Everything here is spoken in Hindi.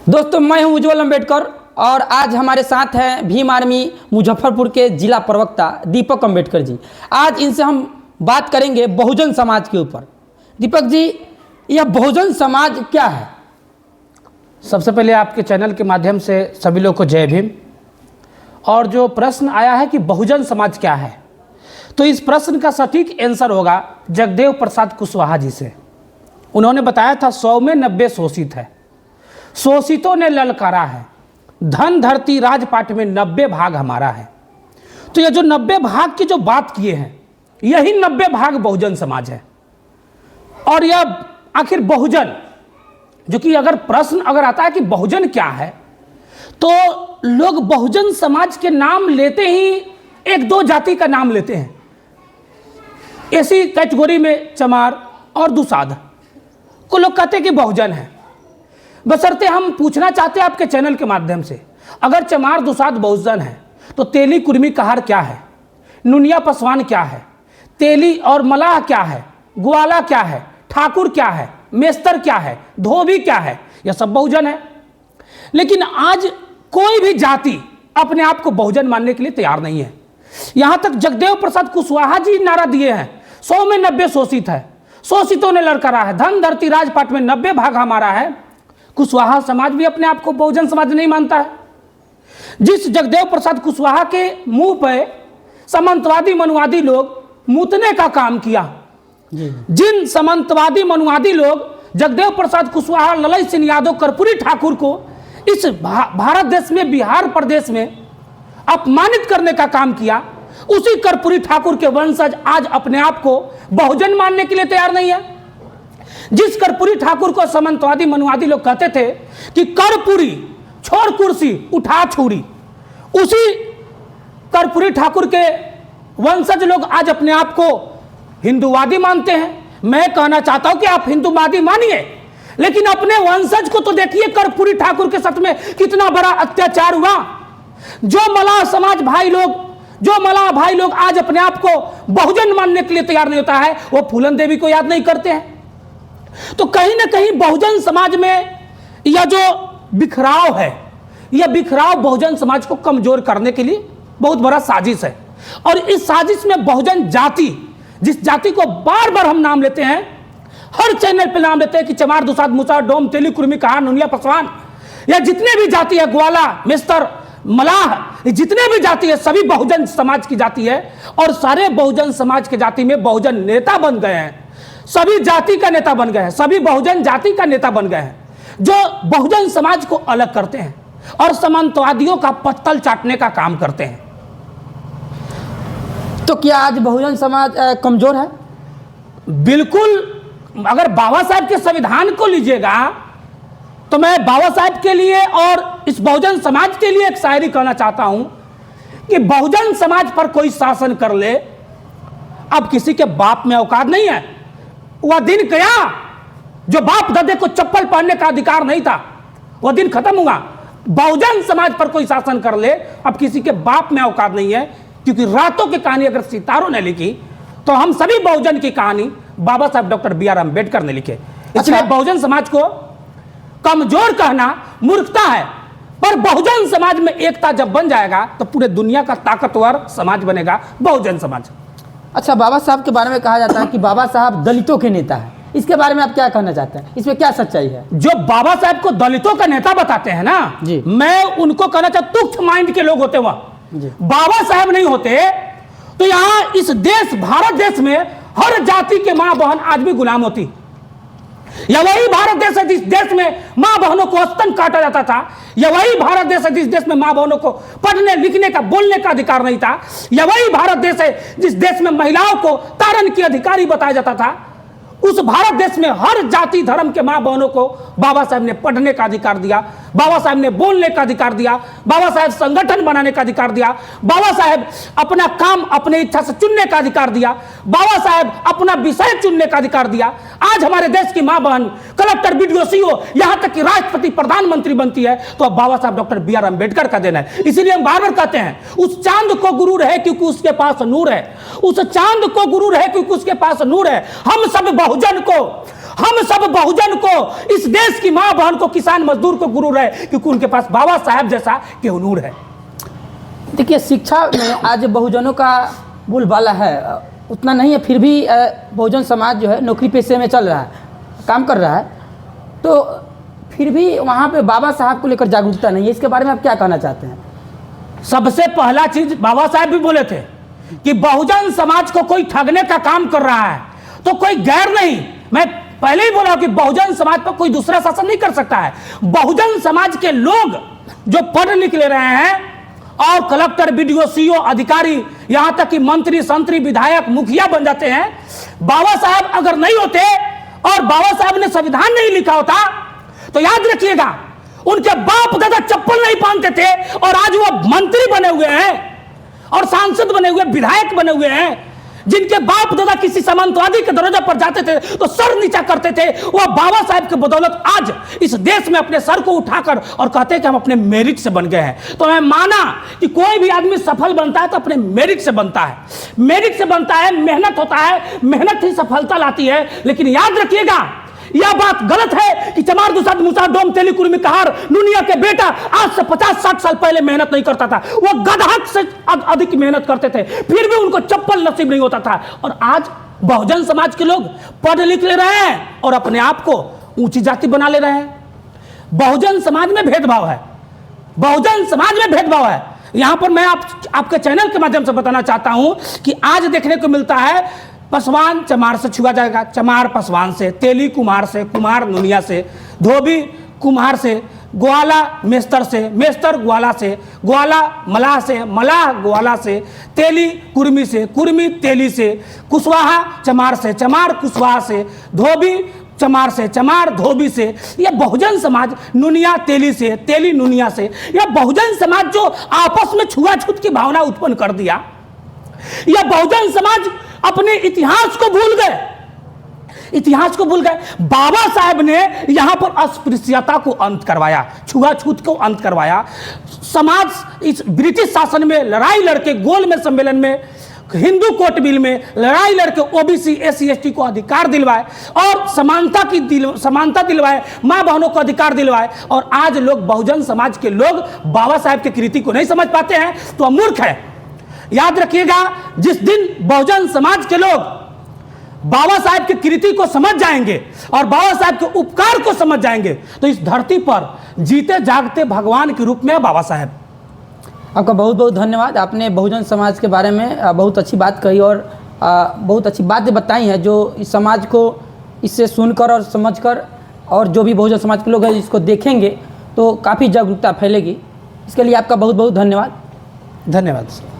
दोस्तों, मैं हूं उज्जवल अम्बेडकर और आज हमारे साथ हैं भीम आर्मी मुजफ्फरपुर के जिला प्रवक्ता दीपक अम्बेडकर जी। आज इनसे हम बात करेंगे बहुजन समाज के ऊपर। दीपक जी, यह बहुजन समाज क्या है? सबसे पहले आपके चैनल के माध्यम से सभी लोग को जय भीम। और जो प्रश्न आया है कि बहुजन समाज क्या है, तो इस प्रश्न का सटीक आंसर होगा जगदेव प्रसाद कुशवाहा जी से। उन्होंने बताया था 100 में 90 शोषित है, शोषितों ने ललकारा है, धन धरती राजपाट में 90 भाग हमारा है। तो ये जो 90 भाग की जो बात किए हैं, यही 90 भाग बहुजन समाज है। और यह आखिर बहुजन, जो कि अगर प्रश्न अगर आता है कि बहुजन क्या है, तो लोग बहुजन समाज के नाम लेते ही एक दो जाति का नाम लेते हैं। ऐसी कैटेगरी में चमार और दुसाध को लोग कहते हैं कि बहुजन है। बशर्ते हम पूछना चाहते हैं आपके चैनल के माध्यम से, अगर चमार दुसाध बहुजन है तो तेली कुर्मी कहार क्या है, नुनिया पसवान क्या है, तेली और मलाह क्या है, ग्वाला क्या है, ठाकुर क्या है, मेस्तर क्या है, धोबी क्या है, यह सब बहुजन है। लेकिन आज कोई भी जाति अपने आप को बहुजन मानने के लिए तैयार नहीं है। यहां तक जगदेव प्रसाद कुशवाहा जी नारा दिए हैं 100 में 90 शोषित है, शोषितों ने ललकारा है, धन धरती राजपाट में 90 भाग हमारा है। कुशवाहा समाज भी अपने आप को बहुजन समाज नहीं मानता है। जिस जगदेव प्रसाद कुशवाहा के मुंह पे सामंतवादी मनुवादी लोग मूतने का काम किया, जिन सामंतवादी मनुवादी लोग जगदेव प्रसाद कुशवाहा, ललई सिंह यादव, कर्पूरी ठाकुर को इस भारत देश में, बिहार प्रदेश में अपमानित करने का काम किया, उसी कर्पूरी ठाकुर के वंशज आज अपने आप को बहुजन मानने के लिए तैयार नहीं है। जिस कर्पूरी ठाकुर को सामंतवादी मनुवादी लोग कहते थे कि कर्पूरी छोड़ कुर्सी उठा छुरी, उसी कर्पूरी ठाकुर के वंशज लोग आज अपने आप को हिंदूवादी मानते हैं। मैं कहना चाहता हूं कि आप हिंदूवादी मानिए, लेकिन अपने वंशज को तो देखिए, कर्पूरी ठाकुर के साथ में कितना बड़ा अत्याचार हुआ। जो मलाह समाज भाई लोग, जो मलाह भाई लोग आज अपने आप को बहुजन मानने के लिए तैयार नहीं होता है, वो फूलन देवी को याद नहीं करते हैं। तो कहीं ना कहीं बहुजन समाज में यह जो बिखराव है, यह बिखराव बहुजन समाज को कमजोर करने के लिए बहुत बड़ा साजिश है। और इस साजिश में बहुजन जाति, जिस जाति को बार बार हम नाम लेते हैं, हर चैनल पे नाम लेते हैं कि चमार दुसाध मुसा डोम तेली कुर्मी कहार नुनिया पसवान, या जितने भी जाति है, ग्वाला मेस्तर मलाह, जितने भी जाति है, सभी बहुजन समाज की जाति है। और सारे बहुजन समाज के जाति में बहुजन नेता बन गए हैं, सभी जाति का नेता बन गए हैं, सभी बहुजन जाति का नेता बन गए हैं, जो बहुजन समाज को अलग करते हैं और सामंतवादियों का पत्तल चाटने का काम करते हैं। तो क्या आज बहुजन समाज कमजोर है? बिल्कुल। अगर बाबा साहब के संविधान को लीजिएगा, तो मैं बाबा साहब के लिए और इस बहुजन समाज के लिए एक शायरी कहना चाहता हूं कि बहुजन समाज पर कोई शासन कर ले, अब किसी के बाप में औकात नहीं है। वह दिन गया जो बाप दादे को चप्पल पहनने का अधिकार नहीं था, वह दिन खत्म हुआ। बहुजन समाज पर कोई शासन कर ले, अब किसी के बाप में औकात नहीं है। क्योंकि रातों की कहानी अगर सितारों ने लिखी, तो हम सभी बहुजन की कहानी बाबा साहब डॉक्टर बी आर अम्बेडकर ने लिखे। इसलिए बहुजन समाज को कमजोर कहना मूर्खता है। पर बहुजन समाज में एकता जब बन जाएगा, तो पूरे दुनिया का ताकतवर समाज बनेगा बहुजन समाज। अच्छा, बाबा साहब के बारे में कहा जाता है कि बाबा साहब दलितों के नेता है, इसके बारे में आप क्या कहना चाहते हैं? इसमें क्या सच्चाई है? जो बाबा साहब को दलितों का नेता बताते हैं ना जी, मैं उनको कहना चाहता, तुच्छ माइंड के लोग होते वह। बाबा साहब नहीं होते तो यहां इस देश, भारत देश में हर जाति के मां बहन आज भी गुलाम होती। या वही भारत देश है जिस देश में मां बहनों को स्तन काटा जाता था, या वही भारत देश है जिस देश में मां बहनों को पढ़ने लिखने का, बोलने का अधिकार नहीं था, या वही भारत देश है जिस देश में महिलाओं को तारण की अधिकारी बताया जाता था। उस भारत देश में हर जाति धर्म के मां बहनों को बाबा साहब ने पढ़ने का अधिकार दिया, बाबा साहब ने बोलने का अधिकार दिया, बाबा साहब संगठन बनाने का अधिकार दिया, बाबा साहब अपना काम अपने इच्छा से चुनने का अधिकार दिया, बाबा साहब अपना विषय चुनने का अधिकार दिया। आज हमारे देश की मां बहन कलेक्टर, बीडीओ, सीओ, यहां तक कि राष्ट्रपति, प्रधानमंत्री बनती है, तो अब बाबा साहब डॉक्टर बी आर अम्बेडकर का देना है। इसीलिए हम बार बार कहते हैं, उस चांद को गुरूर है क्योंकि उसके पास नूर है, उस चांद को गुरूर है क्योंकि उसके पास नूर है। हम सब बहुजन को हम सब बहुजन को, इस देश की मां बहन को, किसान मजदूर को गुरूर है, क्योंकि उनके पास बाबा साहब जैसा केहनूर है। देखिए, शिक्षा में आज बहुजनों का बोलबाला है, उतना नहीं है, फिर भी बहुजन समाज जो है नौकरी पेशे में चल रहा है, काम कर रहा है, तो फिर भी वहाँ पे बाबा साहब को लेकर जागरूकता नहीं है। इसके बारे में आप क्या कहना चाहते हैं? सबसे पहला चीज बाबा साहब भी बोले थे कि बहुजन समाज को कोई ठगने का काम कर रहा है तो कोई गैर नहीं, मैं पहले ही बोला कि बहुजन समाज पर कोई दूसरा शासन नहीं कर सकता है। बहुजन समाज के लोग जो पढ़ लिख ले रहे हैं और कलेक्टर, बीडीओ, सीओ, अधिकारी, यहां तक कि मंत्री, संतरी, विधायक, मुखिया बन जाते हैं। बाबा साहब अगर नहीं होते और बाबा साहब ने संविधान नहीं लिखा होता तो याद रखिएगा उनके बाप दादा चप्पल नहीं पहनते थे और आज वो मंत्री बने हुए हैं और सांसद बने हुए, विधायक बने हुए हैं। जिनके बाप दादा किसी सामंतवादी के दरवाजे पर जाते थे तो सर नीचा करते थे, वो बाबा साहब की बदौलत आज इस देश में अपने सर को उठाकर और कहते हैं कि हम अपने मेरिट से बन गए हैं। तो मैं माना कि कोई भी आदमी सफल बनता है तो अपने मेरिट से बनता है, मेरिट से बनता है, मेहनत होता है, मेहनत ही सफलता लाती है। लेकिन याद रखिएगा, यह बात गलत है कि चमार दुसाद मुसा डोम तेली कुर्मी कहार नुनिया के बेटा आज से 50-60 साल पहले मेहनत नहीं करता था, वो गधा से अधिक मेहनत करते थे, फिर भी उनको चप्पल नसीब नहीं होता था। और आज बहुजन समाज के लोग पढ़ लिख ले रहे हैं और अपने आप को ऊंची जाति बना ले रहे हैं। बहुजन समाज में भेदभाव है, बहुजन समाज में भेदभाव है। यहां पर मैं आपके चैनल के माध्यम से बताना चाहता हूं कि आज देखने को मिलता है पासवान चमार से छुआ जाएगा, चमार पासवान से, तेली कुमार से, कुमार नुनिया से, धोबी कुम्हार से, ग्वाला मेस्तर से, मेस्तर ग्वाला से, ग्वाला मलाह से, मलाह ग्वाला से, तेली कुर्मी से, कुर्मी तेली से, कुशवाहा चमार से, चमार कुशवाहा से, धोबी चमार से, चमार धोबी से। यह बहुजन समाज नुनिया तेली से, तेली नुनिया से, यह बहुजन समाज जो आपस में छुआछूत की भावना उत्पन्न कर दिया। यह बहुजन समाज अपने इतिहास को भूल गए, इतिहास को भूल गए। बाबा साहब ने यहां पर अस्पृश्यता को अंत करवाया, छुआछूत को अंत करवाया। समाज इस ब्रिटिश शासन में लड़ाई लड़के, गोलमेज सम्मेलन में, हिंदू कोर्ट बिल में लड़ाई लड़के ओबीसी, एससी, एसटी को अधिकार दिलवाए और समानता दिलवाए, मां बहनों को अधिकार दिलवाए। और आज लोग, बहुजन समाज के लोग बाबा साहब की कृति को नहीं समझ पाते हैं तो मूर्ख है। याद रखिएगा, जिस दिन बहुजन समाज के लोग बाबा साहब की कृति को समझ जाएंगे और बाबा साहब के उपकार को समझ जाएंगे तो इस धरती पर जीते जागते भगवान के रूप में बाबा साहब। आपका बहुत बहुत धन्यवाद। आपने बहुजन समाज के बारे में बहुत अच्छी बात कही और बहुत अच्छी बातें बताई हैं जो इस समाज को इससे सुनकर और समझकर, और जो भी बहुजन समाज के लोग हैं इसको देखेंगे तो काफ़ी जागरूकता फैलेगी। इसके लिए आपका बहुत बहुत धन्यवाद। धन्यवाद सर।